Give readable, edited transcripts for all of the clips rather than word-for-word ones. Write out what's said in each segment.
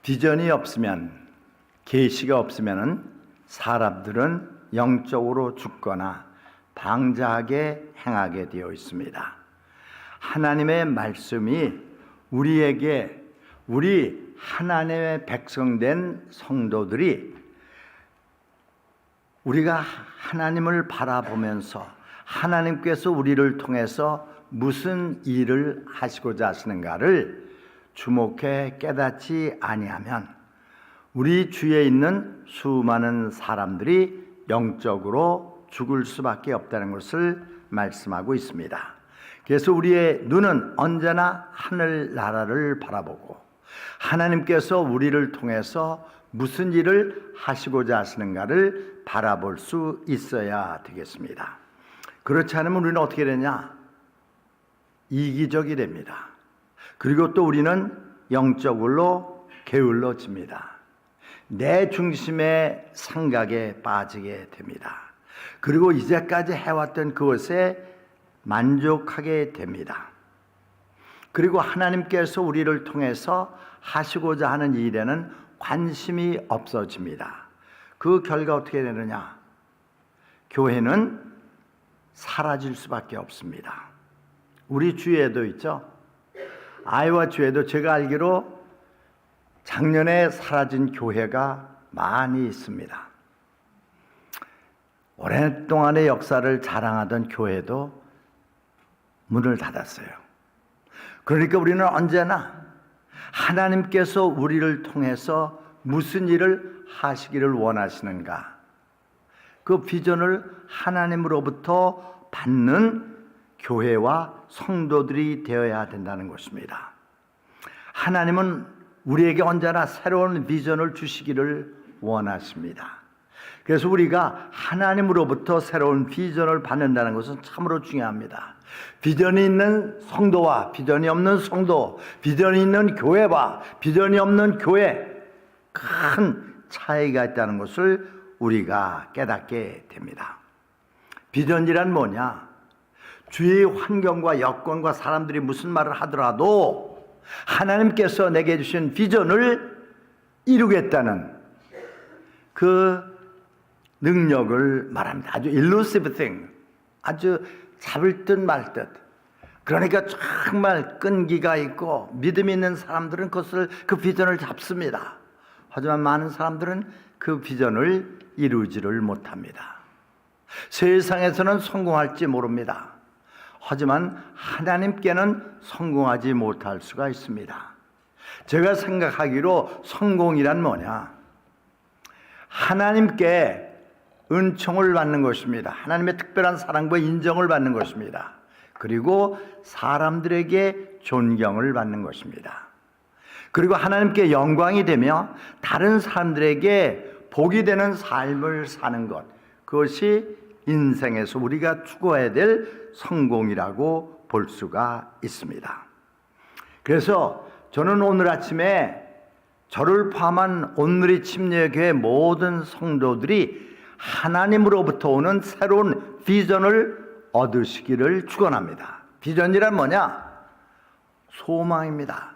비전이 없으면, 계시가 없으면 사람들은 영적으로 죽거나 방자하게 행하게 되어 있습니다. 하나님의 말씀이 우리에게, 우리 하나님의 백성된 성도들이 우리가 하나님을 바라보면서 하나님께서 우리를 통해서 무슨 일을 하시고자 하시는가를 주목해 깨닫지 아니하면 우리 주위에 있는 수많은 사람들이 영적으로 죽을 수밖에 없다는 것을 말씀하고 있습니다. 그래서 우리의 눈은 언제나 하늘나라를 바라보고 하나님께서 우리를 통해서 무슨 일을 하시고자 하시는가를 바라볼 수 있어야 되겠습니다. 그렇지 않으면 우리는 어떻게 되냐? 이기적이 됩니다. 그리고 또 우리는 영적으로 게을러집니다. 내 중심의 생각에 빠지게 됩니다. 그리고 이제까지 해왔던 그것에 만족하게 됩니다. 그리고 하나님께서 우리를 통해서 하시고자 하는 일에는 관심이 없어집니다. 그 결과 어떻게 되느냐? 교회는 사라질 수밖에 없습니다. 우리 주위에도 있죠. 아이와 주위에도 제가 알기로 작년에 사라진 교회가 많이 있습니다. 오랫동안의 역사를 자랑하던 교회도 문을 닫았어요. 그러니까 우리는 언제나 하나님께서 우리를 통해서 무슨 일을 하시기를 원하시는가, 그 비전을 하나님으로부터 받는 교회와 성도들이 되어야 된다는 것입니다. 하나님은 우리에게 언제나 새로운 비전을 주시기를 원하십니다. 그래서 우리가 하나님으로부터 새로운 비전을 받는다는 것은 참으로 중요합니다. 비전이 있는 성도와 비전이 없는 성도, 비전이 있는 교회와 비전이 없는 교회, 큰 차이가 있다는 것을 우리가 깨닫게 됩니다. 비전이란 뭐냐? 주위의 환경과 여건과 사람들이 무슨 말을 하더라도 하나님께서 내게 주신 비전을 이루겠다는 그 능력을 말합니다. 아주 elusive thing, 아주 잡을 듯 말 듯. 그러니까 정말 끈기가 있고 믿음이 있는 사람들은 그 비전을 잡습니다. 하지만 많은 사람들은 그 비전을 이루지를 못합니다. 세상에서는 성공할지 모릅니다. 하지만 하나님께는 성공하지 못할 수가 있습니다. 제가 생각하기로 성공이란 뭐냐? 하나님께 은총을 받는 것입니다. 하나님의 특별한 사랑과 인정을 받는 것입니다. 그리고 사람들에게 존경을 받는 것입니다. 그리고 하나님께 영광이 되며 다른 사람들에게 복이 되는 삶을 사는 것, 그것이 인생에서 우리가 추구해야 될 성공이라고 볼 수가 있습니다. 그래서 저는 오늘 아침에 저를 포함한 온누리 침례교회 모든 성도들이 하나님으로부터 오는 새로운 비전을 얻으시기를 축원합니다. 비전이란 뭐냐? 소망입니다.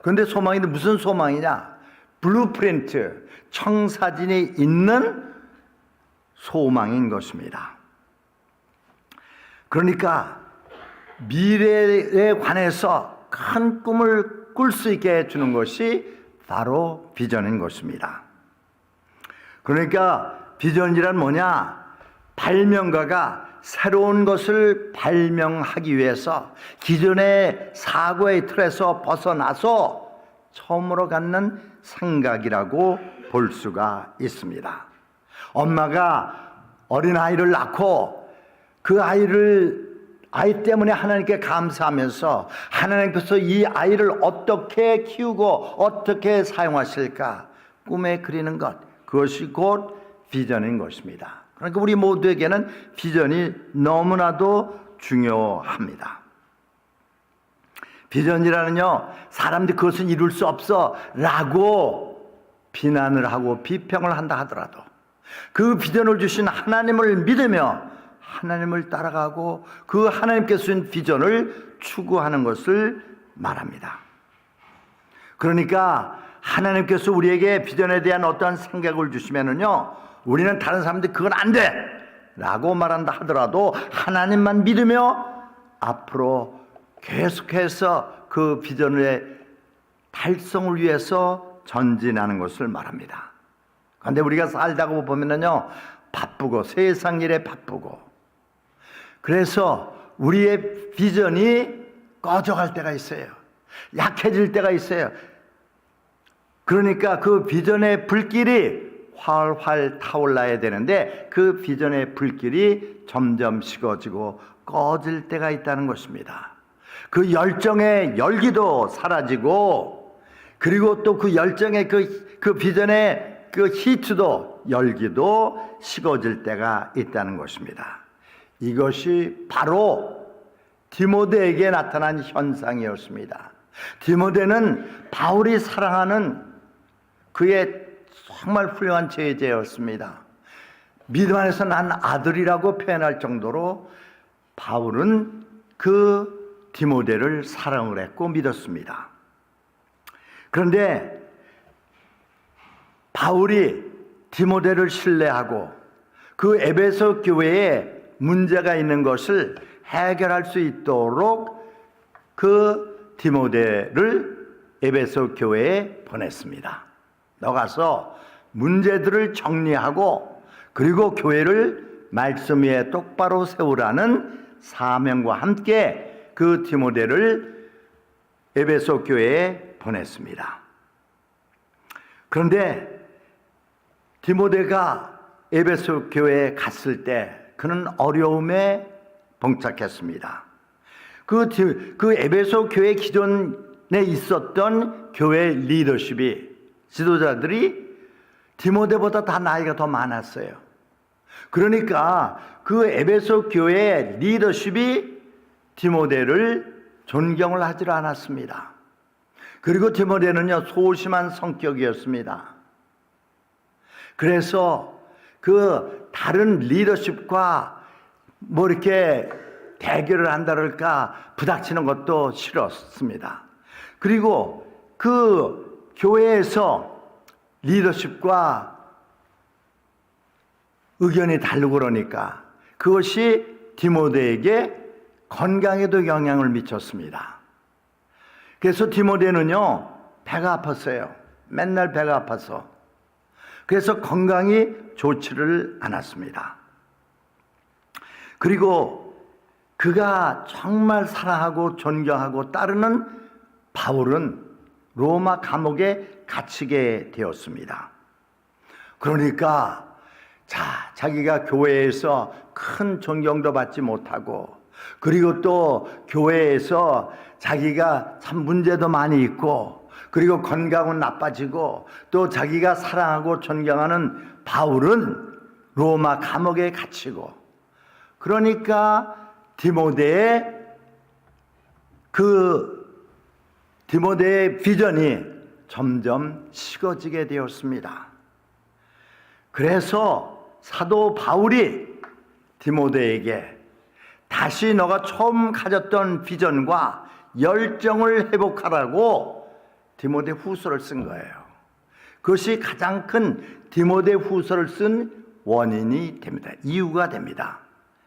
그런데 소망인데 무슨 소망이냐? 블루프린트, 청사진이 있는 소망인 것입니다. 그러니까 미래에 관해서 큰 꿈을 꿀 수 있게 해주는 것이 바로 비전인 것입니다. 그러니까 비전이란 뭐냐? 발명가가 새로운 것을 발명하기 위해서 기존의 사고의 틀에서 벗어나서 처음으로 갖는 생각이라고 볼 수가 있습니다. 엄마가 어린아이를 낳고 그 아이 때문에 하나님께 감사하면서 하나님께서 이 아이를 어떻게 키우고 어떻게 사용하실까 꿈에 그리는 것, 그것이 곧 비전인 것입니다. 그러니까 우리 모두에게는 비전이 너무나도 중요합니다. 비전이라는요, 사람들이 그것은 이룰 수 없어 라고 비난을 하고 비평을 한다 하더라도 그 비전을 주신 하나님을 믿으며 하나님을 따라가고 그 하나님께서 주신 비전을 추구하는 것을 말합니다. 그러니까 하나님께서 우리에게 비전에 대한 어떠한 생각을 주시면은요, 우리는 다른 사람들이 그건 안 돼! 라고 말한다 하더라도 하나님만 믿으며 앞으로 계속해서 그 비전의 달성을 위해서 전진하는 것을 말합니다. 그런데 우리가 살다가 보면은요, 바쁘고 세상 일에 바쁘고, 그래서 우리의 비전이 꺼져갈 때가 있어요. 약해질 때가 있어요. 그러니까 그 비전의 불길이 활활 타올라야 되는데 그 비전의 불길이 점점 식어지고 꺼질 때가 있다는 것입니다. 그 열정의 열기도 사라지고, 그리고 또 그 열정의 그 비전의 그 히트도 열기도 식어질 때가 있다는 것입니다. 이것이 바로 디모데에게 나타난 현상이었습니다. 디모데는 바울이 사랑하는 그의 정말 훌륭한 제자였습니다. 믿음 안에서 난 아들이라고 표현할 정도로 바울은 그 디모데를 사랑을 했고 믿었습니다. 그런데 바울이 디모데를 신뢰하고 그 에베소 교회에 문제가 있는 것을 해결할 수 있도록 그 디모데를 에베소 교회에 보냈습니다. 너 가서 문제들을 정리하고 그리고 교회를 말씀 위에 똑바로 세우라는 사명과 함께 그 디모데를 에베소 교회에 보냈습니다. 그런데 디모데가 에베소 교회에 갔을 때 그는 어려움에 봉착했습니다. 그 에베소 교회 기존에 있었던 교회 리더십이, 지도자들이 디모데보다 다 나이가 더 많았어요. 그러니까 그 에베소 교회의 리더십이 디모데를 존경을 하지 않았습니다. 그리고 디모데는요, 소심한 성격이었습니다. 그래서 그 다른 리더십과 뭐 이렇게 대결을 한다랄까 부닥치는 것도 싫었습니다. 그리고 그 교회에서 리더십과 의견이 다르고 그러니까 그것이 디모데에게 건강에도 영향을 미쳤습니다. 그래서 디모데는요, 배가 아팠어요. 맨날 배가 아파서. 그래서 건강이 좋지를 않았습니다. 그리고 그가 정말 사랑하고 존경하고 따르는 바울은 로마 감옥에 갇히게 되었습니다. 그러니까 자기가 교회에서 큰 존경도 받지 못하고, 그리고 또 교회에서 자기가 참 문제도 많이 있고, 그리고 건강은 나빠지고, 또 자기가 사랑하고 존경하는 바울은 로마 감옥에 갇히고, 그러니까 디모데의 비전이 점점 식어지게 되었습니다. 그래서 사도 바울이 디모데에게 다시 너가 처음 가졌던 비전과 열정을 회복하라고 디모데 후서를 쓴 거예요. 그것이 가장 큰 디모데 후서를 쓴 원인이 됩니다. 이유가 됩니다.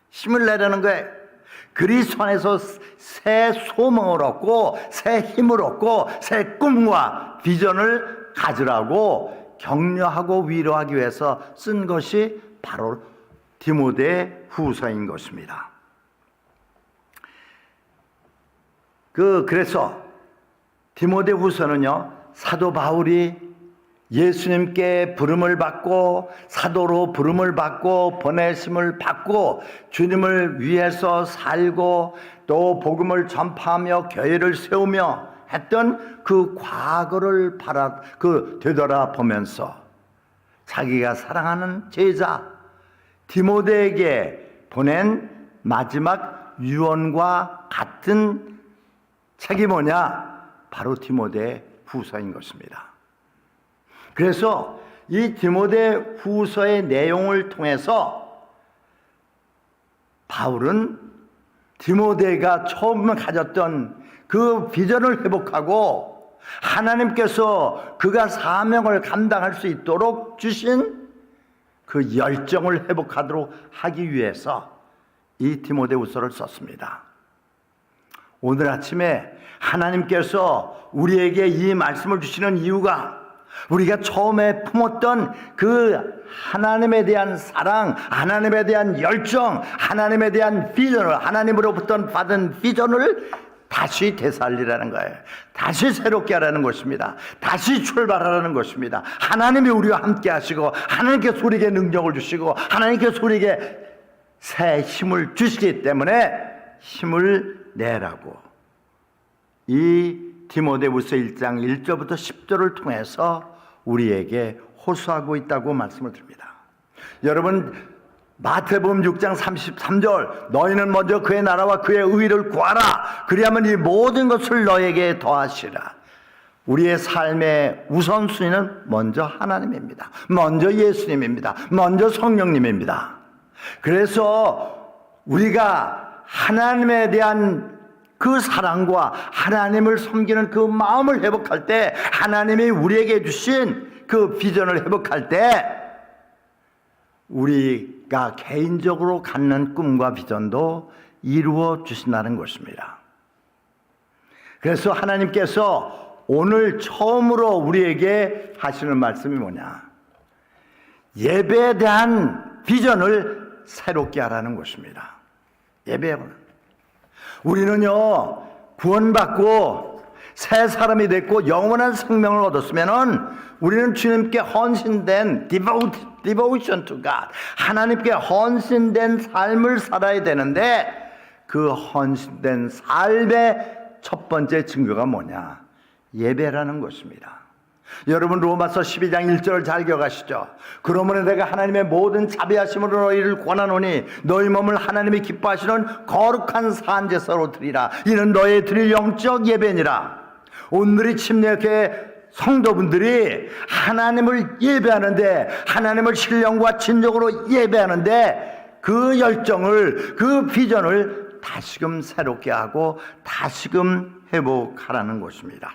힘을 내라는 거예요. 그리스도 안에서 새 소망을 얻고 새 힘을 얻고 새 꿈과 비전을 가지라고 격려하고 위로하기 위해서 쓴 것이 바로 디모데 후서인 것입니다. 그래서 디모데 후서는요, 사도 바울이 예수님께 부름을 받고 사도로 부름을 받고 보내심을 받고 주님을 위해서 살고 또 복음을 전파하며 교회를 세우며 했던 그 과거를 되돌아보면서 자기가 사랑하는 제자 디모데에게 보낸 마지막 유언과 같은 책이 뭐냐? 바로 디모데 후서인 것입니다. 그래서 이 디모데 후서의 내용을 통해서 바울은 디모데가 처음 가졌던 그 비전을 회복하고 하나님께서 그가 사명을 감당할 수 있도록 주신 그 열정을 회복하도록 하기 위해서 이 디모데후서를 썼습니다. 오늘 아침에 하나님께서 우리에게 이 말씀을 주시는 이유가 우리가 처음에 품었던 그 하나님에 대한 사랑, 하나님에 대한 열정, 하나님에 대한 비전을, 하나님으로부터 받은 비전을 다시 되살리라는 거예요. 다시 새롭게 하라는 것입니다. 다시 출발하라는 것입니다. 하나님이 우리와 함께 하시고, 하나님께서 우리에게 능력을 주시고, 하나님께서 우리에게 새 힘을 주시기 때문에 힘을 내라고 이 디모데후서 1장 1절부터 10절을 통해서 우리에게 호소하고 있다고 말씀을 드립니다. 여러분, 마태복음 6장 33절, 너희는 먼저 그의 나라와 그의 의를 구하라. 그리하면 이 모든 것을 너에게 더하시라. 우리의 삶의 우선순위는 먼저 하나님입니다. 먼저 예수님입니다. 먼저 성령님입니다. 그래서 우리가 하나님에 대한 그 사랑과 하나님을 섬기는 그 마음을 회복할 때, 하나님이 우리에게 주신 그 비전을 회복할 때 우리가 개인적으로 갖는 꿈과 비전도 이루어 주신다는 것입니다. 그래서 하나님께서 오늘 처음으로 우리에게 하시는 말씀이 뭐냐? 예배에 대한 비전을 새롭게 하라는 것입니다. 예배는 우리는요, 구원받고 새 사람이 됐고 영원한 생명을 얻었으면은 우리는 주님께 헌신된 devotion to God, 하나님께 헌신된 삶을 살아야 되는데, 그 헌신된 삶의 첫 번째 증거가 뭐냐? 예배라는 것입니다. 여러분, 로마서 12장 1절을 잘 기억하시죠? 그러므로 내가 하나님의 모든 자비하심으로 너희를 권하노니 너희 몸을 하나님이 기뻐하시는 거룩한 산제사로 드리라. 이는 너희 드릴 영적 예배니라. 오늘의 침례교회 성도분들이 하나님을 예배하는데, 하나님을 신령과 진정으로 예배하는데, 그 열정을, 그 비전을 다시금 새롭게 하고 다시금 회복하라는 것입니다.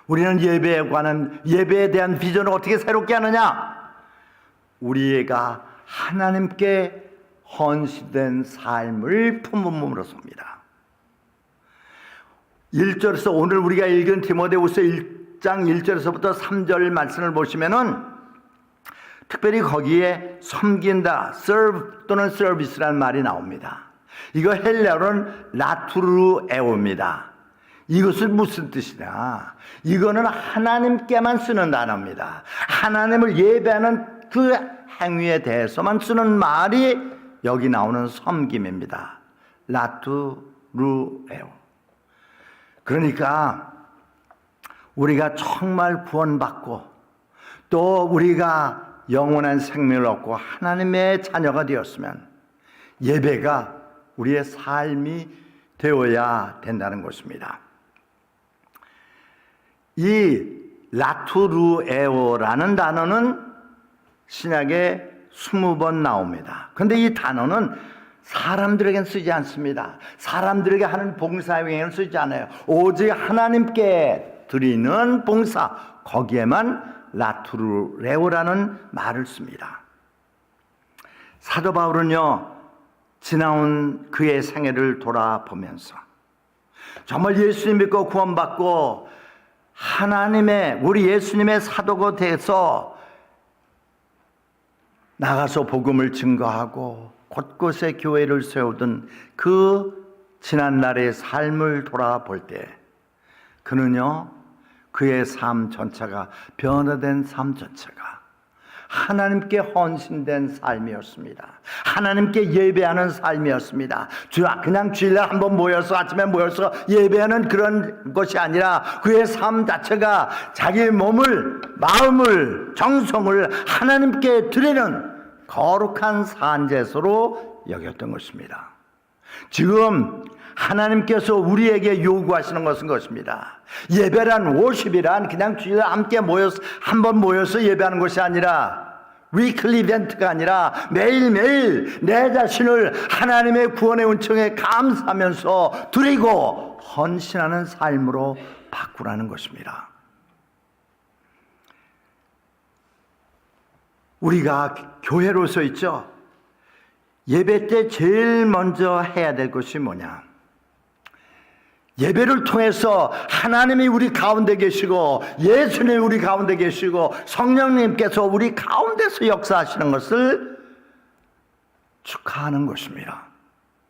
우리는 예배에 대한 비전을 어떻게 새롭게 하느냐? 우리가 하나님께 헌신된 삶을 품음으로써입니다. 1절에서 오늘 우리가 읽은 디모데후서 1장 1절에서부터 3절 말씀을 보시면은 특별히 거기에 섬긴다, serve 또는 service라는 말이 나옵니다. 이거 헬라어로는 라투르에오입니다. 이것은 무슨 뜻이냐? 이거는 하나님께만 쓰는 단어입니다. 하나님을 예배하는 그 행위에 대해서만 쓰는 말이 여기 나오는 섬김입니다. 라투르에오. 그러니까 우리가 정말 구원받고 또 우리가 영원한 생명을 얻고 하나님의 자녀가 되었으면 예배가 우리의 삶이 되어야 된다는 것입니다. 이 라투르에오라는 단어는 신약에 20번 나옵니다. 그런데 이 단어는 사람들에게는 쓰지 않습니다. 사람들에게 하는 봉사행위에는 쓰지 않아요. 오직 하나님께 드리는 봉사, 거기에만 라투르에오라는 말을 씁니다. 사도 바울은요, 지나온 그의 생애를 돌아보면서 정말 예수님 믿고 구원받고 하나님의, 우리 예수님의 사도가 돼서 나가서 복음을 증거하고 곳곳에 교회를 세우던 그 지난날의 삶을 돌아볼 때 그는요, 그의 삶 전체가, 변화된 삶 전체가 하나님께 헌신된 삶이었습니다. 하나님께 예배하는 삶이었습니다. 그냥 주일날 한번 모여서, 아침에 모여서 예배하는 그런 것이 아니라 그의 삶 자체가 자기의 몸을, 마음을, 정성을 하나님께 드리는 거룩한 산제소로 여겼던 것입니다. 지금 하나님께서 우리에게 요구하시는 것은 것입니다. 예배란, 워십이란 그냥 주일에 함께 모여서, 한번 모여서 예배하는 것이 아니라, 위클리 이벤트가 아니라 매일매일 내 자신을 하나님의 구원의 은총에 감사하면서 드리고 헌신하는 삶으로 바꾸라는 것입니다. 우리가 교회로서 있죠. 예배 때 제일 먼저 해야 될 것이 뭐냐? 예배를 통해서 하나님이 우리 가운데 계시고 예수님이 우리 가운데 계시고 성령님께서 우리 가운데서 역사하시는 것을 축하하는 것입니다.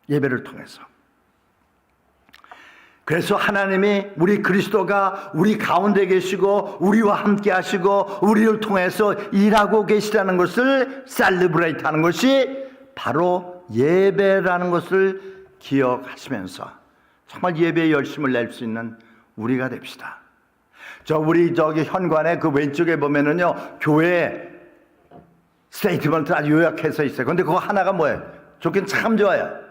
예배를 통해서. 그래서 하나님이 우리 그리스도가 우리 가운데 계시고 우리와 함께 하시고 우리를 통해서 일하고 계시다는 것을 셀리브레이트 하는 것이 바로 예배라는 것을 기억하시면서 정말 예배에 열심을 낼 수 있는 우리가 됩시다. 우리 현관에 그 왼쪽에 보면은요, 교회 스테이트먼트 아주 요약해서 있어요. 근데 그거 하나가 뭐예요? 좋긴 참 좋아요.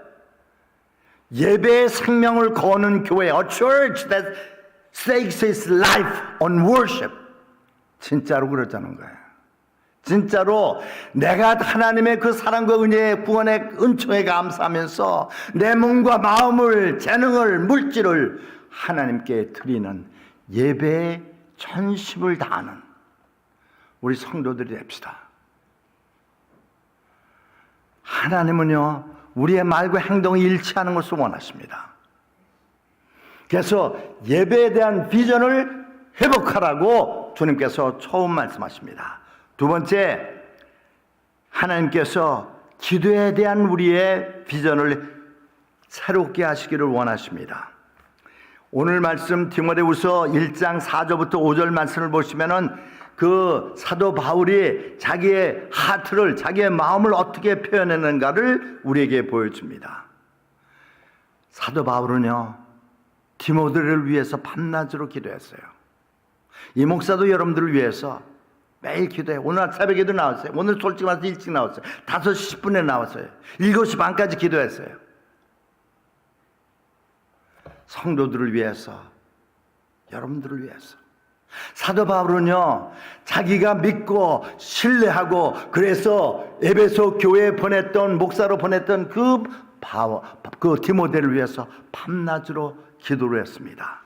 예배의 생명을 거는 교회, a church that stakes its life on worship. 진짜로 그렇다는 거예요. 진짜로 내가 하나님의 그 사랑과 은혜의 구원의 은총에 감사하면서 내 몸과 마음을, 재능을, 물질을 하나님께 드리는 예배에 전심을 다하는 우리 성도들이 됩시다. 하나님은요, 우리의 말과 행동이 일치하는 것을 원하십니다. 그래서 예배에 대한 비전을 회복하라고 주님께서 처음 말씀하십니다. 두 번째, 하나님께서 기도에 대한 우리의 비전을 새롭게 하시기를 원하십니다. 오늘 말씀 디모데후서 1장 4절부터 5절 말씀을 보시면은 그 사도 바울이 자기의 하트를, 자기의 마음을 어떻게 표현했는가를 우리에게 보여줍니다. 사도 바울은요, 디모데를 위해서 밤낮으로 기도했어요. 이 목사도 여러분들을 위해서 매일 기도해요. 오늘 새벽에도 나왔어요. 오늘 솔직히 말해서 일찍 나왔어요. 5시 10분에 나왔어요. 7시 반까지 기도했어요. 성도들을 위해서, 여러분들을 위해서. 사도 바울은요, 자기가 믿고 신뢰하고 그래서 에베소 교회에 보냈던, 목사로 보냈던 그 디모데를 위해서 밤낮으로 기도를 했습니다.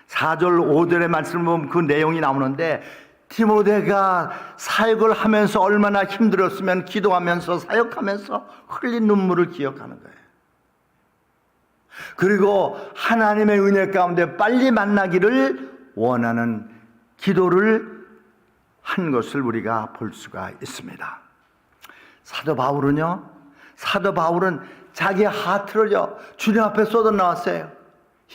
4절 5절의 말씀을 보면 그 내용이 나오는데, 디모데가 사역을 하면서 얼마나 힘들었으면 기도하면서 사역하면서 흘린 눈물을 기억하는 거예요. 그리고 하나님의 은혜 가운데 빨리 만나기를 원하는 기도를 한 것을 우리가 볼 수가 있습니다. 사도 바울은 자기 하트를요, 주님 앞에 쏟아 나왔어요.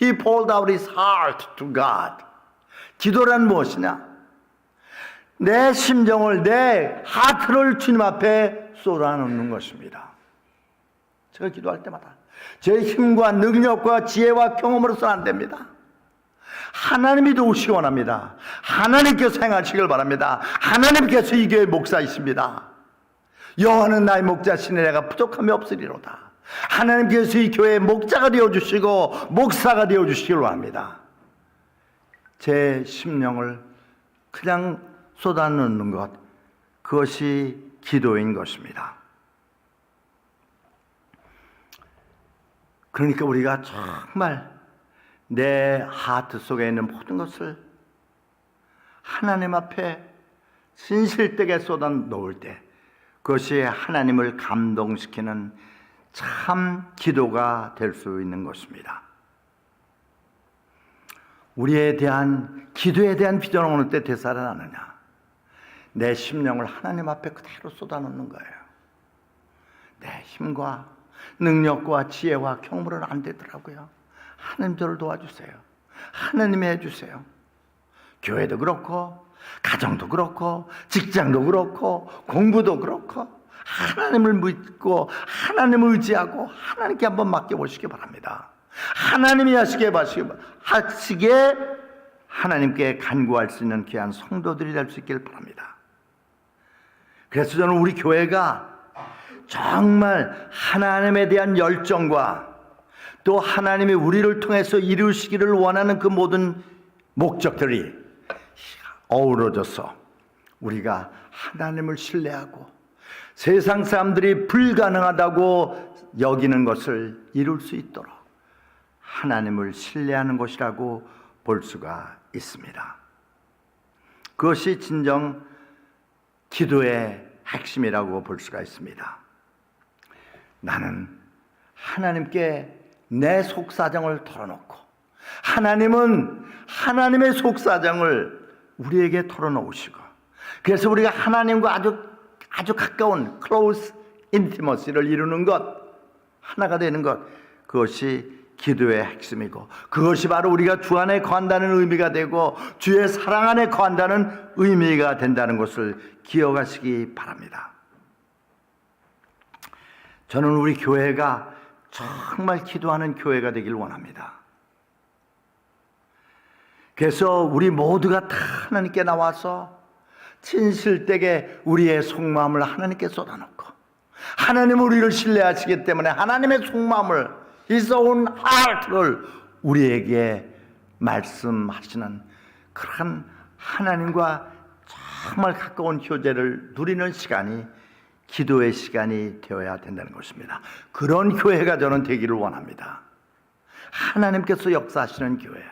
He poured out his heart to God. 기도란 무엇이냐? 내 심정을, 내 하트를 주님 앞에 쏟아놓는 것입니다. 제가 기도할 때마다 제 힘과 능력과 지혜와 경험으로서는 안 됩니다. 하나님이 도우시기 원합니다. 하나님께서 행하시길 바랍니다. 하나님께서 이 교회 목사이십니다. 여호와는 나의 목자시니 내가 부족함이 없으리로다. 하나님께서 이 교회의 목자가 되어주시고 목사가 되어주시길 원합니다. 제 심령을 그냥 쏟아놓는 것, 그것이 기도인 것입니다. 그러니까 우리가 정말 내 하트 속에 있는 모든 것을 하나님 앞에 진실되게 쏟아 놓을 때 그것이 하나님을 감동시키는 참 기도가 될 수 있는 것입니다. 우리에 대한 기도에 대한 비전을 어느 때 되살아나느냐? 내 심령을 하나님 앞에 그대로 쏟아놓는 거예요. 내 힘과 능력과 지혜와 경험으로는 안 되더라고요. 하나님 저를 도와주세요. 하나님이 해주세요. 교회도 그렇고 가정도 그렇고 직장도 그렇고 공부도 그렇고 하나님을 믿고 하나님을 의지하고 하나님께 한번 맡겨보시기 바랍니다. 하나님이 하시게 하나님께 간구할 수 있는 귀한 성도들이 될 수 있길 바랍니다. 그래서 저는 우리 교회가 정말 하나님에 대한 열정과 또 하나님이 우리를 통해서 이루시기를 원하는 그 모든 목적들이 어우러져서 우리가 하나님을 신뢰하고 세상 사람들이 불가능하다고 여기는 것을 이룰 수 있도록 하나님을 신뢰하는 것이라고 볼 수가 있습니다. 그것이 진정 기도의 핵심이라고 볼 수가 있습니다. 나는 하나님께 내 속사정을 털어놓고 하나님은 하나님의 속사정을 우리에게 털어놓으시고, 그래서 우리가 하나님과 아주 가까운 close intimacy를 이루는 것, 하나가 되는 것, 그것이 기도의 핵심이고, 그것이 바로 우리가 주 안에 거한다는 의미가 되고 주의 사랑 안에 거한다는 의미가 된다는 것을 기억하시기 바랍니다. 저는 우리 교회가 정말 기도하는 교회가 되길 원합니다. 그래서 우리 모두가 다 하나님께 나와서 진실되게 우리의 속마음을 하나님께 쏟아놓고, 하나님은 우리를 신뢰하시기 때문에 하나님의 속마음을, His own heart를 우리에게 말씀하시는 그런 하나님과 정말 가까운 교제를 누리는 시간이 기도의 시간이 되어야 된다는 것입니다. 그런 교회가 저는 되기를 원합니다. 하나님께서 역사하시는 교회,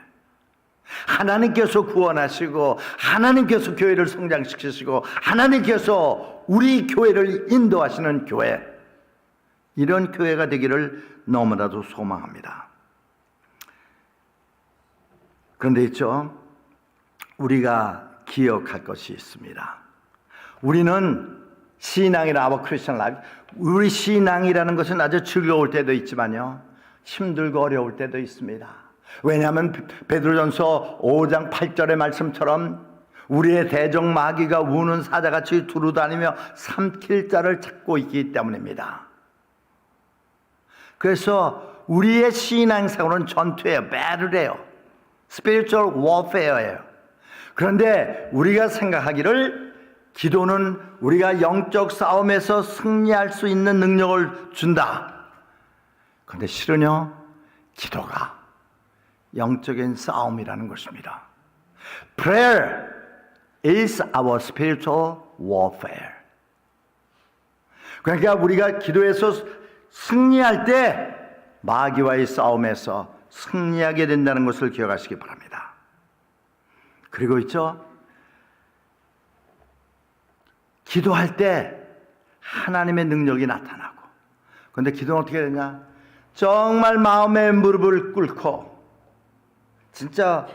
하나님께서 구원하시고 하나님께서 교회를 성장시키시고 하나님께서 우리 교회를 인도하시는 교회, 이런 교회가 되기를 너무나도 소망합니다. 그런데 있죠, 우리가 기억할 것이 있습니다. 우리는 신앙이라 our Christian life, 우리 신앙이라는 것은 아주 즐거울 때도 있지만요, 힘들고 어려울 때도 있습니다. 왜냐하면 베드로전서 5장 8절의 말씀처럼 우리의 대적 마귀가 우는 사자같이 두루다니며 삼킬 자를 찾고 있기 때문입니다. 그래서 우리의 신앙생활은 전투예요, 배틀이에요, spiritual warfare예요. 그런데 우리가 생각하기를 기도는 우리가 영적 싸움에서 승리할 수 있는 능력을 준다. 그런데 실은요, 기도가 영적인 싸움이라는 것입니다. Prayer is our spiritual warfare. 그러니까 우리가 기도에서 승리할 때 마귀와의 싸움에서 승리하게 된다는 것을 기억하시기 바랍니다. 그리고 있죠, 기도할 때 하나님의 능력이 나타나고, 그런데 기도는 어떻게 되냐, 정말 마음의 무릎을 꿇고, 진짜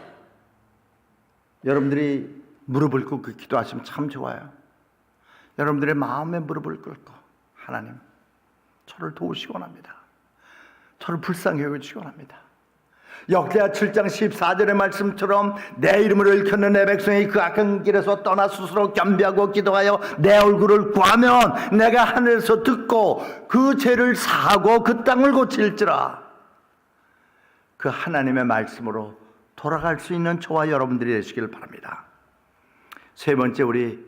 여러분들이 무릎을 꿇고 기도하시면 참 좋아요. 여러분들의 마음의 무릎을 꿇고, 하나님, 저를 도우시기 원합니다. 저를 불쌍히 여겨주시기 원합니다. 역대하 7장 14절의 말씀처럼 내 이름을 일컫는 내 백성이 그 악한 길에서 떠나 스스로 겸비하고 기도하여 내 얼굴을 구하면 내가 하늘에서 듣고 그 죄를 사하고 그 땅을 고칠지라. 그 하나님의 말씀으로 돌아갈 수 있는 저와 여러분들이 되시길 바랍니다. 세 번째, 우리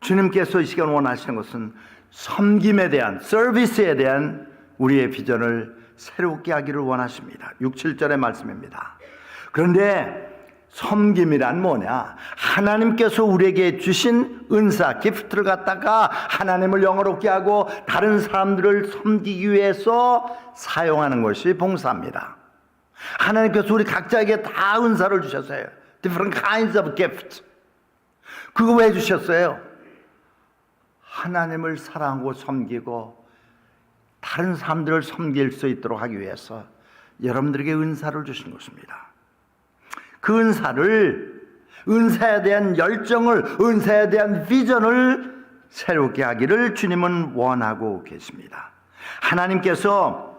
주님께서 이 시간 원하시는 것은 섬김에 대한, 서비스에 대한 우리의 비전을 새롭게 하기를 원하십니다. 6, 7절의 말씀입니다. 그런데 섬김이란 뭐냐? 하나님께서 우리에게 주신 은사, 기프트를 갖다가 하나님을 영화롭게 하고 다른 사람들을 섬기기 위해서 사용하는 것이 봉사입니다. 하나님께서 우리 각자에게 다 은사를 주셨어요. Different kinds of gift. 그거 왜 주셨어요? 하나님을 사랑하고 섬기고 다른 사람들을 섬길 수 있도록 하기 위해서 여러분들에게 은사를 주신 것입니다. 그 은사를, 은사에 대한 열정을, 은사에 대한 비전을 새롭게 하기를 주님은 원하고 계십니다. 하나님께서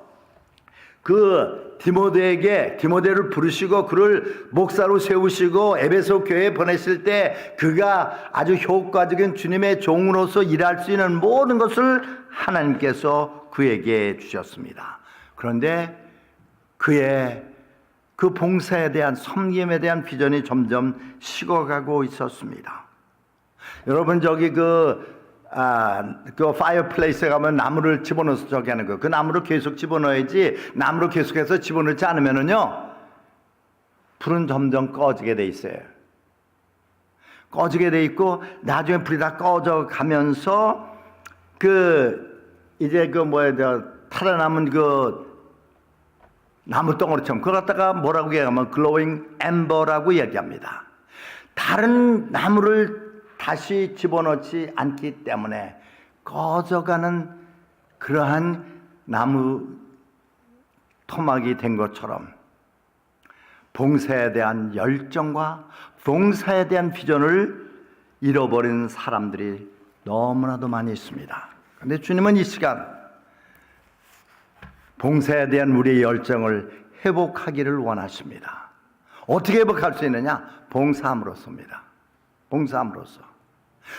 그 디모데를 부르시고 그를 목사로 세우시고 에베소 교회에 보내실 때 그가 아주 효과적인 주님의 종으로서 일할 수 있는 모든 것을 하나님께서 그에게 주셨습니다. 그런데 그의 그 봉사에 대한, 섬김에 대한 비전이 점점 식어가고 있었습니다. 여러분, 저기 그 파이어플레이스에 가면 나무를 집어넣어서 저기 하는 거, 그 나무를 계속 집어넣어야지, 나무를 계속해서 집어넣지 않으면은요, 불은 점점 꺼지게 돼 있어요. 꺼지게 돼 있고, 나중에 불이 다 꺼져 가면서, 이제 타다 남은 나무 덩어리처럼 그걸 갖다가 뭐라고 얘기하면 글로잉 엠버라고 얘기합니다. 다른 나무를 다시 집어넣지 않기 때문에 꺼져가는 그러한 나무 토막이 된 것처럼 봉사에 대한 열정과 봉사에 대한 비전을 잃어버린 사람들이 너무나도 많이 있습니다. 그런데 주님은 이 시간 봉사에 대한 우리의 열정을 회복하기를 원하십니다. 어떻게 회복할 수 있느냐? 봉사함으로써입니다. 봉사함으로써.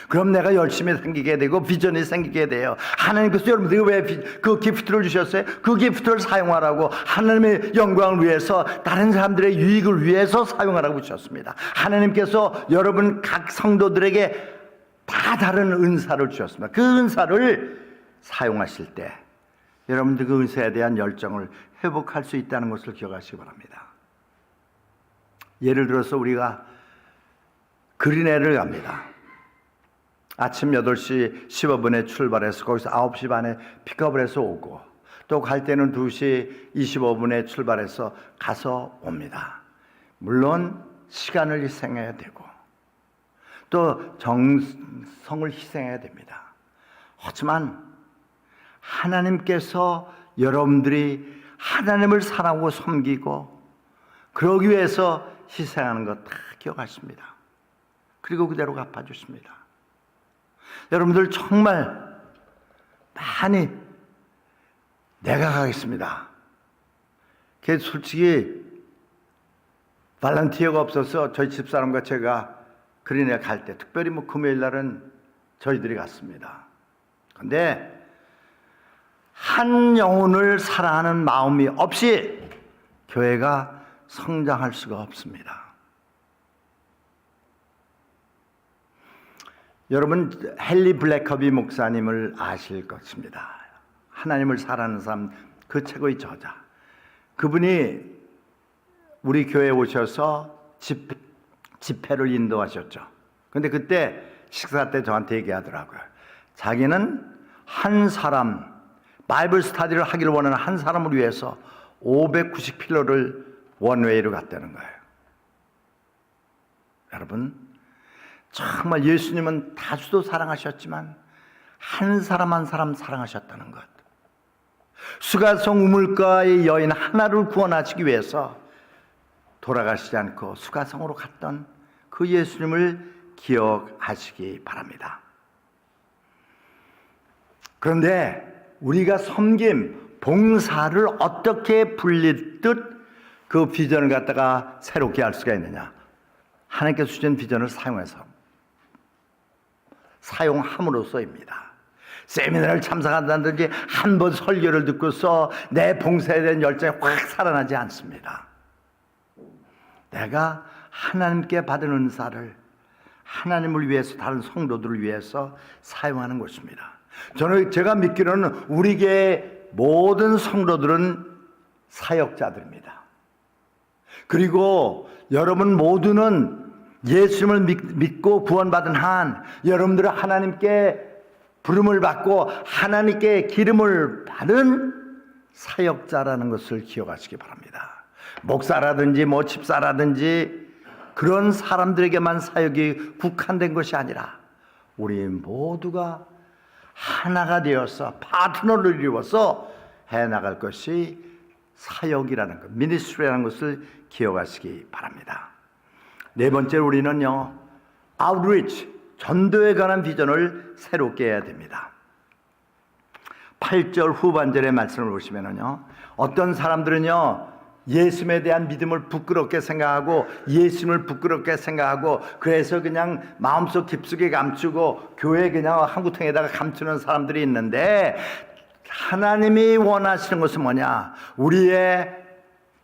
그럼 내가 열심히 생기게 되고 비전이 생기게 돼요. 하나님께서 여러분들이 왜 그 기프트를 주셨어요? 그 기프트를 사용하라고, 하나님의 영광을 위해서, 다른 사람들의 유익을 위해서 사용하라고 주셨습니다. 하나님께서 여러분 각 성도들에게 다 다른 은사를 주셨습니다. 그 은사를 사용하실 때 여러분들 그 은사에 대한 열정을 회복할 수 있다는 것을 기억하시기 바랍니다. 예를 들어서 우리가 그린에를 갑니다. 아침 8시 15분에 출발해서 거기서 9시 반에 픽업을 해서 오고, 또 갈 때는 2시 25분에 출발해서 가서 옵니다. 물론 시간을 희생해야 되고 또 정성을 희생해야 됩니다. 하지만 하나님께서 여러분들이 하나님을 사랑하고 섬기고 그러기 위해서 희생하는 것 다 기억하십니다. 그리고 그대로 갚아주십니다. 여러분들 정말 많이 내가 가겠습니다. 그게 솔직히 발란티어가 없어서 저희 집사람과 제가 그린에 갈 때, 특별히 금요일 날은 저희들이 갔습니다. 그런데 한 영혼을 사랑하는 마음이 없이 교회가 성장할 수가 없습니다. 여러분 헨리 블랙커비 목사님을 아실 것입니다. 하나님을 사랑하는 사람 그 최고의 저자. 그분이 우리 교회에 오셔서 집회를 인도하셨죠. 그런데 그때 식사 때 저한테 얘기하더라고요. 자기는 한 사람, 바이블 스터디를 하기를 원하는 한 사람을 위해서 590km를 원웨이로 갔다는 거예요. 여러분 정말 예수님은 다수도 사랑하셨지만 한 사람 한 사람 사랑하셨다는 것. 수가성 우물가의 여인 하나를 구원하시기 위해서 돌아가시지 않고 수가성으로 갔던 그 예수님을 기억하시기 바랍니다. 그런데 우리가 섬김, 봉사를 어떻게 불리듯 그 비전을 갖다가 새롭게 할 수가 있느냐? 하나님께서 주신 비전을 사용함으로써입니다. 세미나를 참석한다든지 한 번 설교를 듣고서 내 봉사에 대한 열정이 확 살아나지 않습니다. 내가 하나님께 받은 은사를 하나님을 위해서, 다른 성도들을 위해서 사용하는 것입니다. 제가 믿기로는 우리 교회 모든 성도들은 사역자들입니다. 그리고 여러분 모두는 예수님을 믿고 구원받은 한 여러분들은 하나님께 부름을 받고 하나님께 기름을 받은 사역자라는 것을 기억하시기 바랍니다. 목사라든지 집사라든지 그런 사람들에게만 사역이 국한된 것이 아니라 우리 모두가 하나가 되어서 파트너를 이루어서 해나갈 것이 사역이라는 것, 미니스트리라는 것을 기억하시기 바랍니다. 네 번째, 우리는요, 아웃리치, 전도에 관한 비전을 새롭게 해야 됩니다. 8절 후반절의 말씀을 보시면요, 어떤 사람들은요, 예수님에 대한 믿음을 부끄럽게 생각하고 예수님을 부끄럽게 생각하고 그래서 그냥 마음속 깊숙이 감추고 교회 그냥 한구통에다가 감추는 사람들이 있는데, 하나님이 원하시는 것은 뭐냐? 우리의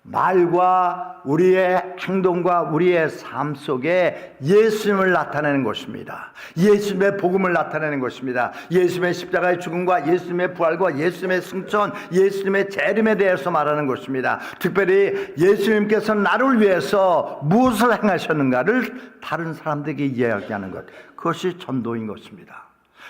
말과 우리의 행동과 우리의 삶 속에 예수님을 나타내는 것입니다. 예수님의 복음을 나타내는 것입니다. 예수님의 십자가의 죽음과 예수님의 부활과 예수님의 승천, 예수님의 재림에 대해서 말하는 것입니다. 특별히 예수님께서 나를 위해서 무엇을 행하셨는가를 다른 사람들에게 이야기하는 것, 그것이 전도인 것입니다.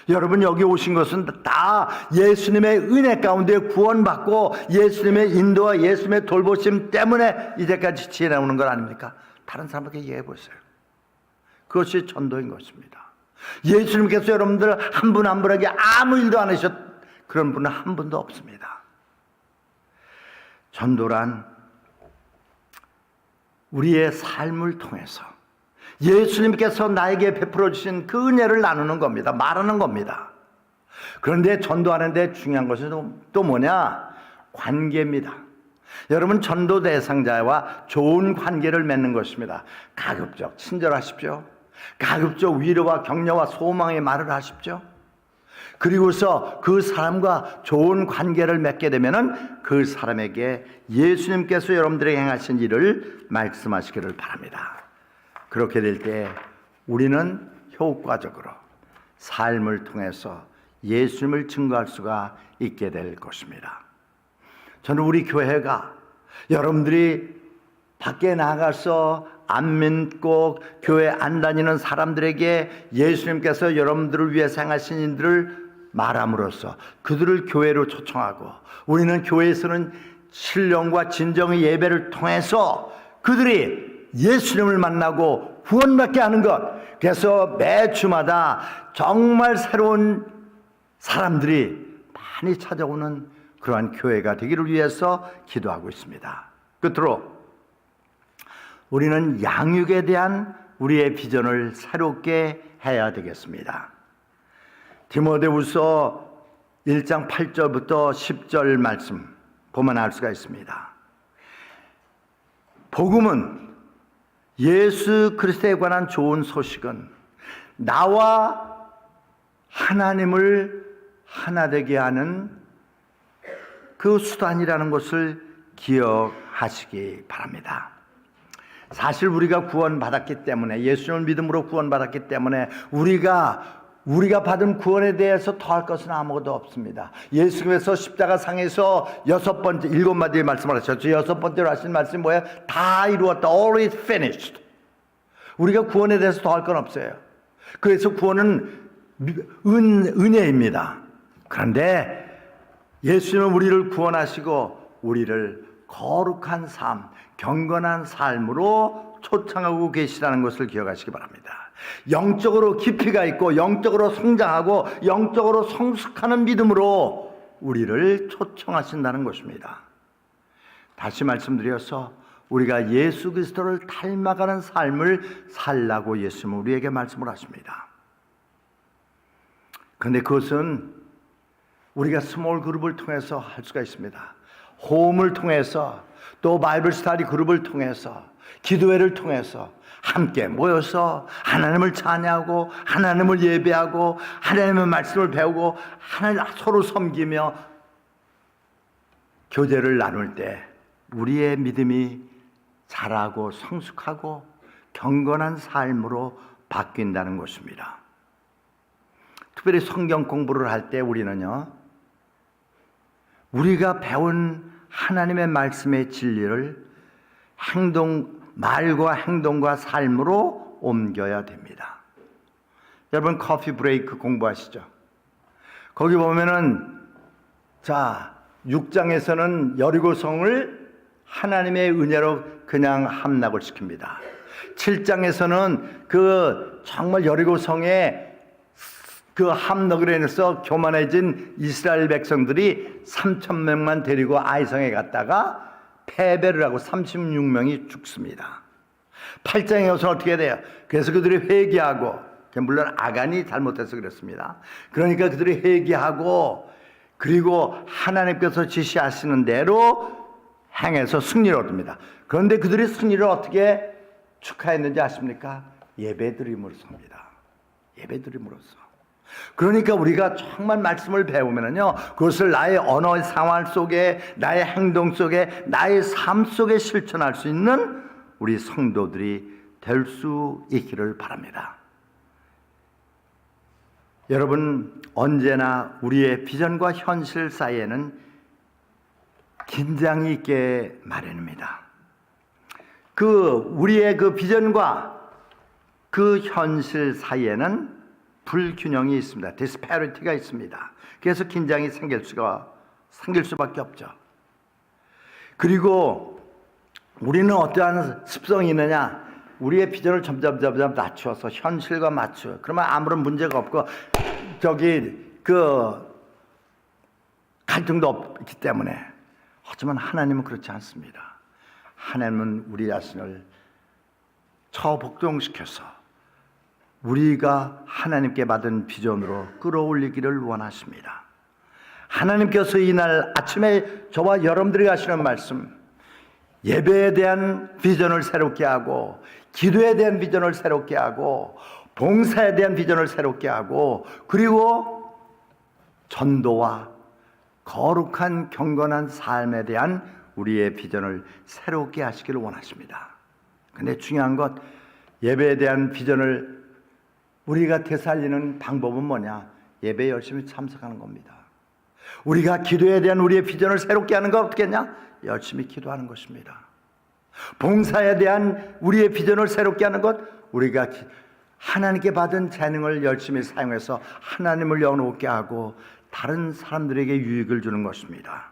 여러분 여기 오신 것은 다 예수님의 은혜 가운데 구원받고 예수님의 인도와 예수님의 돌보심 때문에 이제까지 지내오는 것 아닙니까? 다른 사람에게 얘기해 보세요. 그것이 전도인 것입니다. 예수님께서 여러분들 한 분 한 분에게 아무 일도 안 하셨 그런 분은 한 분도 없습니다. 전도란 우리의 삶을 통해서 예수님께서 나에게 베풀어 주신 그 은혜를 나누는 겁니다. 말하는 겁니다. 그런데 전도하는데 중요한 것은 또 뭐냐? 관계입니다. 여러분 전도 대상자와 좋은 관계를 맺는 것입니다. 가급적 친절하십시오. 가급적 위로와 격려와 소망의 말을 하십시오. 그리고서 그 사람과 좋은 관계를 맺게 되면은 그 사람에게 예수님께서 여러분들에게 행하신 일을 말씀하시기를 바랍니다. 그렇게 될 때 우리는 효과적으로 삶을 통해서 예수님을 증거할 수가 있게 될 것입니다. 저는 우리 교회가 여러분들이 밖에 나가서 안 믿고 교회 안 다니는 사람들에게 예수님께서 여러분들을 위해서 행하신 일들을 말함으로써 그들을 교회로 초청하고 우리는 교회에서는 신령과 진정의 예배를 통해서 그들이 예수님을 만나고 구원받게 하는 것. 그래서 매 주마다 정말 새로운 사람들이 많이 찾아오는 그러한 교회가 되기를 위해서 기도하고 있습니다. 끝으로 우리는 양육에 대한 우리의 비전을 새롭게 해야 되겠습니다. 디모데후서 1장 8절부터 10절 말씀 보면 알 수가 있습니다. 복음은 예수 그리스도에 관한 좋은 소식은 나와 하나님을 하나 되게 하는 그 수단이라는 것을 기억하시기 바랍니다. 사실 우리가 구원받았기 때문에 예수님을 믿음으로 구원받았기 때문에 우리가 받은 구원에 대해서 더할 것은 아무것도 없습니다. 예수님께서 십자가 상에서 7마디의 말씀을 하셨죠. 6번째로 하신 말씀이 뭐예요? 다 이루었다. All is finished. 우리가 구원에 대해서 더할 건 없어요. 그래서 구원은 은혜입니다. 그런데 예수님은 우리를 구원하시고 우리를 거룩한 삶, 경건한 삶으로 초청하고 계시다는 것을 기억하시기 바랍니다. 영적으로 깊이가 있고 영적으로 성장하고 영적으로 성숙하는 믿음으로 우리를 초청하신다는 것입니다. 다시 말씀드려서 우리가 예수 그리스도를 닮아가는 삶을 살라고 예수님은 우리에게 말씀을 하십니다. 그런데 그것은 우리가 스몰 그룹을 통해서 할 수가 있습니다. 호흡을 통해서 또 바이블 스터디 그룹을 통해서 기도회를 통해서 함께 모여서 하나님을 찬양하고 하나님을 예배하고 하나님의 말씀을 배우고 하나님 서로 섬기며 교제를 나눌 때 우리의 믿음이 자라고 성숙하고 경건한 삶으로 바뀐다는 것입니다. 특별히 성경 공부를 할 때 우리는요, 우리가 배운 하나님의 말씀의 진리를 말과 행동과 삶으로 옮겨야 됩니다. 여러분 커피 브레이크 공부하시죠? 거기 보면은 6장에서는 여리고성을 하나님의 은혜로 그냥 함락을 시킵니다. 7장에서는 정말 여리고성에 그 함락으로 인해서 교만해진 이스라엘 백성들이 3,000명만 데리고 아이성에 갔다가 패배를 하고 36명이 죽습니다. 8장에 가서 어떻게 돼요? 그래서 그들이 회개하고, 물론 아간이 잘못해서 그랬습니다. 그러니까 그들이 회개하고 그리고 하나님께서 지시하시는 대로 행해서 승리를 얻습니다. 그런데 그들이 승리를 어떻게 축하했는지 아십니까? 예배드림으로써입니다. 예배드림으로써. 그러니까 우리가 정말 말씀을 배우면은요, 그것을 나의 언어 생활 속에, 나의 행동 속에, 나의 삶 속에 실천할 수 있는 우리 성도들이 될 수 있기를 바랍니다. 여러분, 언제나 우리의 비전과 현실 사이에는 긴장이 있게 마련입니다. 우리의 그 비전과 그 현실 사이에는 불균형이 있습니다. 디스패리티가 있습니다. 그래서 긴장이 생길 수밖에 없죠. 그리고 우리는 어떠한 습성이 있느냐? 우리의 비전을 점점 낮추어서 현실과 맞추어. 그러면 아무런 문제가 없고 갈등도 없기 때문에. 하지만 하나님은 그렇지 않습니다. 하나님은 우리 자신을 처복종시켜서 우리가 하나님께 받은 비전으로 끌어올리기를 원하십니다. 하나님께서 이날 아침에 저와 여러분들이 하시는 말씀, 예배에 대한 비전을 새롭게 하고, 기도에 대한 비전을 새롭게 하고, 봉사에 대한 비전을 새롭게 하고, 그리고 전도와 거룩한 경건한 삶에 대한 우리의 비전을 새롭게 하시기를 원하십니다. 근데 중요한 것, 예배에 대한 비전을 우리가 되살리는 방법은 뭐냐? 예배에 열심히 참석하는 겁니다. 우리가 기도에 대한 우리의 비전을 새롭게 하는 건 어떻게 했냐? 열심히 기도하는 것입니다. 봉사에 대한 우리의 비전을 새롭게 하는 것, 우리가 하나님께 받은 재능을 열심히 사용해서 하나님을 영롭게 하고 다른 사람들에게 유익을 주는 것입니다.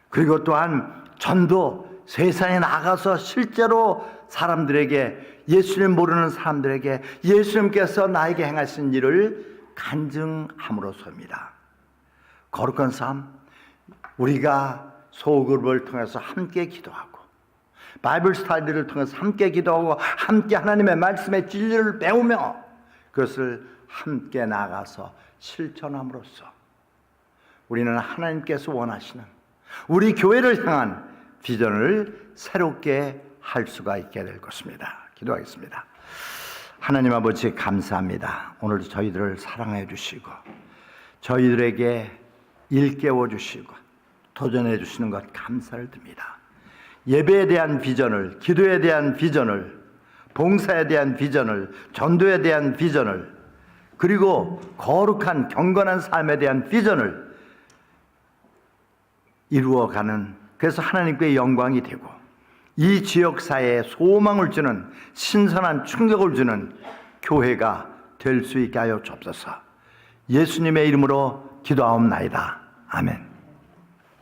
그리고 또한 전도, 세상에 나가서 실제로 사람들에게, 예수님 모르는 사람들에게 예수님께서 나에게 행하신 일을 간증함으로써입니다. 거룩한 삶, 우리가 소그룹을 통해서 함께 기도하고, 바이블 스터디를 통해서 함께 기도하고, 함께 하나님의 말씀의 진리를 배우며 그것을 함께 나가서 실천함으로써 우리는 하나님께서 원하시는 우리 교회를 향한 비전을 새롭게 할 수가 있게 될 것입니다. 기도하겠습니다. 하나님 아버지, 감사합니다. 오늘도 저희들을 사랑해 주시고 저희들에게 일깨워 주시고 도전해 주시는 것 감사를 드립니다. 예배에 대한 비전을, 기도에 대한 비전을, 봉사에 대한 비전을, 전도에 대한 비전을, 그리고 거룩한 경건한 삶에 대한 비전을 이루어가는, 그래서 하나님께 영광이 되고 이 지역사회에 소망을 주는, 신선한 충격을 주는 교회가 될 수 있게 하여 주옵소서. 예수님의 이름으로 기도하옵나이다. 아멘.